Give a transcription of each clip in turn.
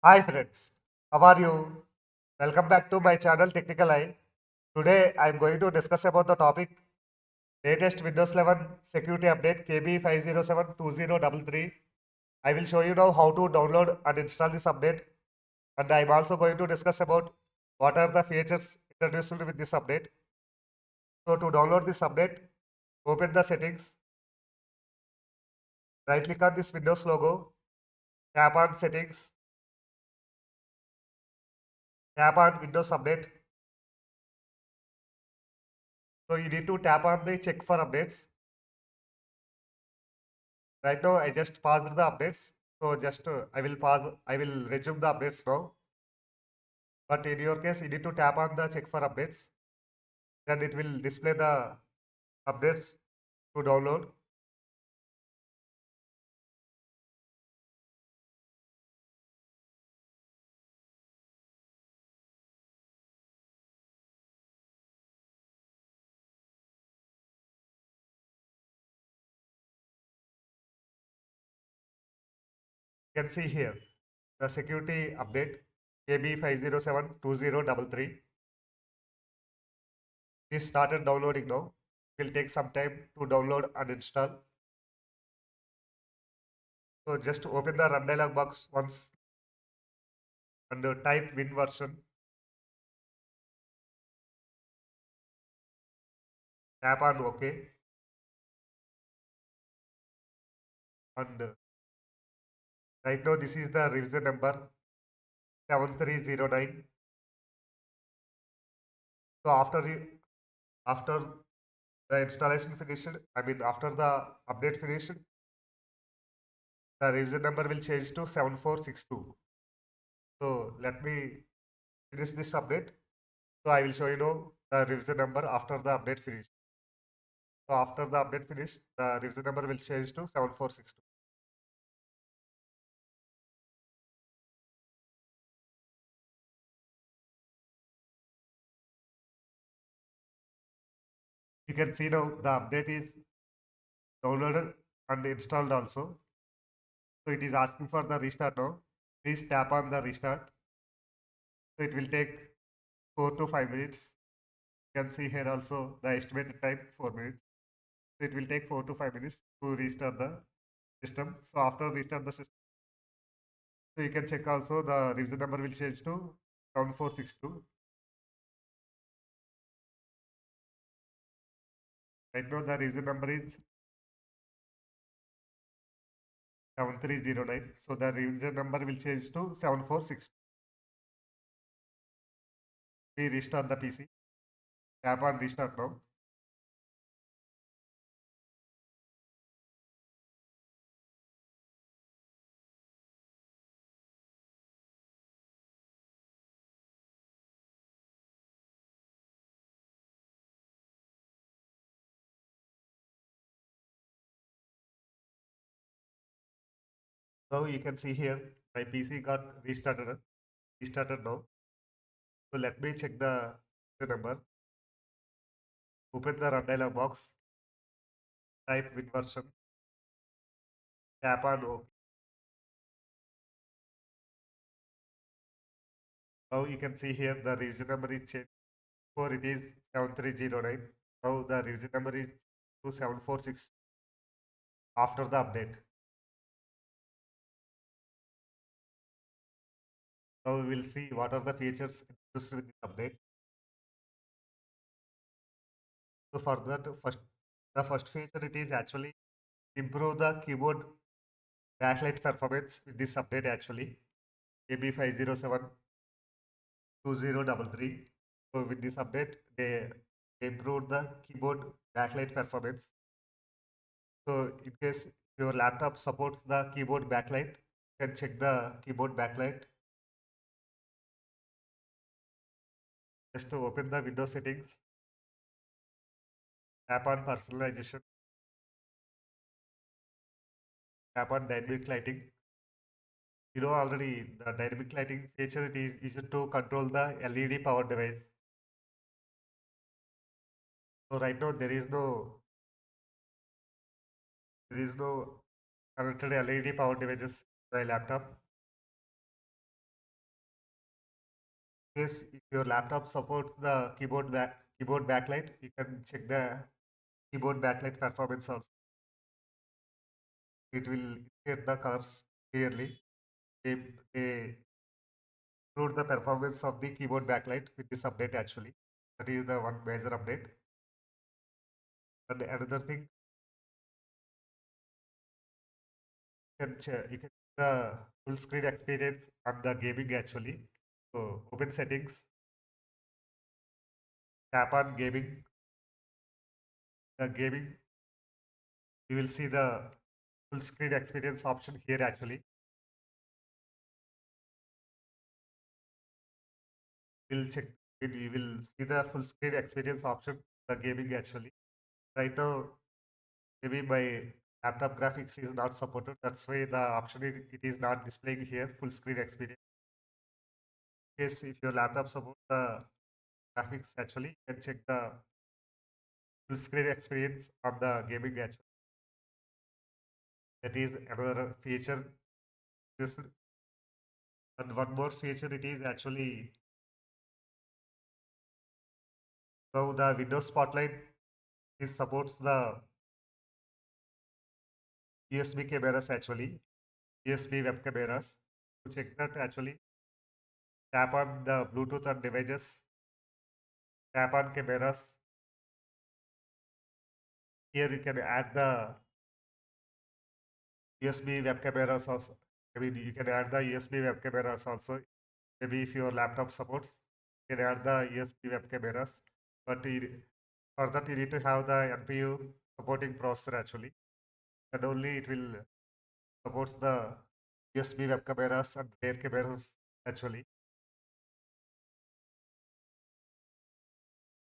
Hi friends, how are you? Welcome back to my channel Technical Eye. Today I am going to discuss about the topic latest Windows 11 security update KB5072033. I will show you now how to download and install this update, and I am also going to discuss about what are the features introduced with this update. So to download this update, open the settings, right click on this Windows logo, tap on settings, tap on Windows update. So you need to tap on the check for updates. Right now, I just paused the updates. So just I will pause. I will resume the updates now. But in your case, you need to tap on the check for updates. Then it will display the updates to download. You can see here the security update KB5072033 is started downloading now. It will take some time to download and install. So just open the run dialog box once and type win version. Tap on OK and right now this is the revision number 7309. So after the installation finished, I mean after the update finished, the revision number will change to 7462. So let me finish this update. So I will show you now the revision number after the update finished. So after the update finished, the revision number will change to 7462. You can see now the update is downloaded and installed also. So it is asking for the restart now. Please tap on the restart. So it will take 4 to 5 minutes. You can see here also the estimated time 4 minutes. So it will take 4 to 5 minutes to restart the system. So after restart the system, so you can check also the revision number will change to 7462. Right now the revision number is 7309. So the revision number will change to 7462. We restart the PC. Tap on restart now. Now you can see here my PC got restarted now. So let me check the number. Open the run dialog box. Type win version. Tap on OK. Now you can see here the revision number is changed. Before it is 7309. Now the revision number is 2746 after the update. Now we will see what are the features introduced with this update. So for that, the first feature it is actually improve the keyboard backlight performance with this update actually. KB5072033. So with this update, they improved the keyboard backlight performance. So in case your laptop supports the keyboard backlight, you can check the keyboard backlight. Just to open the Windows settings, tap on personalization, tap on dynamic lighting. You know already the dynamic lighting feature it is used to control the LED power device. So right now there is no connected LED power devices to my laptop. Yes, if your laptop supports the keyboard backlight, you can check the keyboard backlight performance also. It will indicate the colors clearly. They, they improved the performance of the keyboard backlight with this update actually. That is the one major update. And another thing, you can the full screen experience on the gaming actually. So open settings, tap on gaming. The gaming, you will see the full screen experience option here actually. We'll check. You will see the full screen experience option. The gaming actually. Right now, maybe my laptop graphics is not supported. That's why the option it is not displaying here. Full screen experience. In case if your laptop supports the graphics actually, you can check the full screen experience on the gaming actually. That is another feature. Used. And one more feature it is actually so the Windows Spotlight is supports the USB cameras actually, USB web cameras. To check that actually, tap on the Bluetooth on devices, tap on cameras. Here you can add the USB web cameras also. I mean, you can add the USB web cameras also. Maybe if your laptop supports, you can add the USB web cameras. But for that, you need to have the NPU supporting processor actually. And only it will supports the USB web cameras and rear cameras actually.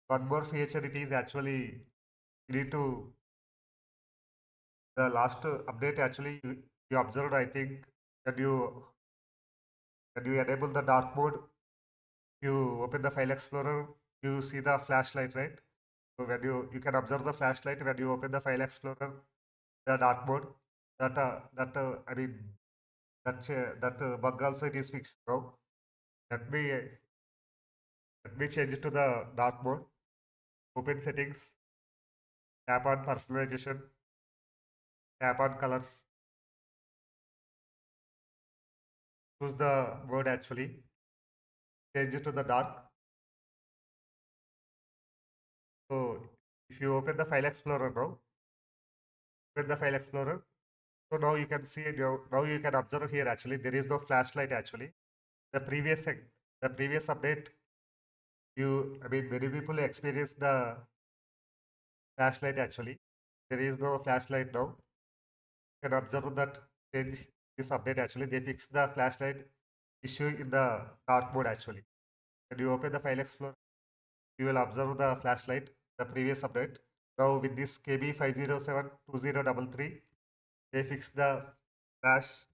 One more feature it is actually you need to the last update actually you observed I think when you enable the dark mode you open the file explorer you see the flashlight right. So when you can observe the flashlight when you open the file explorer the dark mode that I mean that bug also it is fixed now. Let me let me change it to the dark mode. Open settings, tap on personalization, tap on colors, choose the mode actually, change it to the dark. So if you open the file explorer now, open the file explorer. So now you can see now you can observe here actually there is no flashlight actually. The the previous update I mean many people experience the flashlight actually. There is no flashlight now. You can observe that change this update actually they fixed the flashlight issue in the dark mode actually. When you open the file explorer, you will observe the flashlight, the previous update. Now with this KB5072033, they fixed the flash,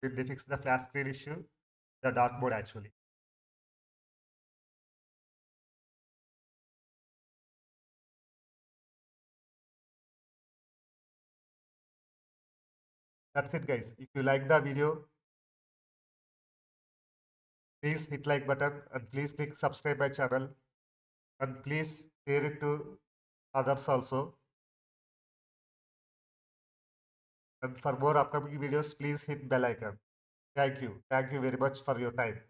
they fixed the flash screen issue, the dark mode actually. That's it guys. If you like the video, please hit like button and please click subscribe my channel and please share it to others also. And for more upcoming videos, please hit bell icon. Thank you. Thank you very much for your time.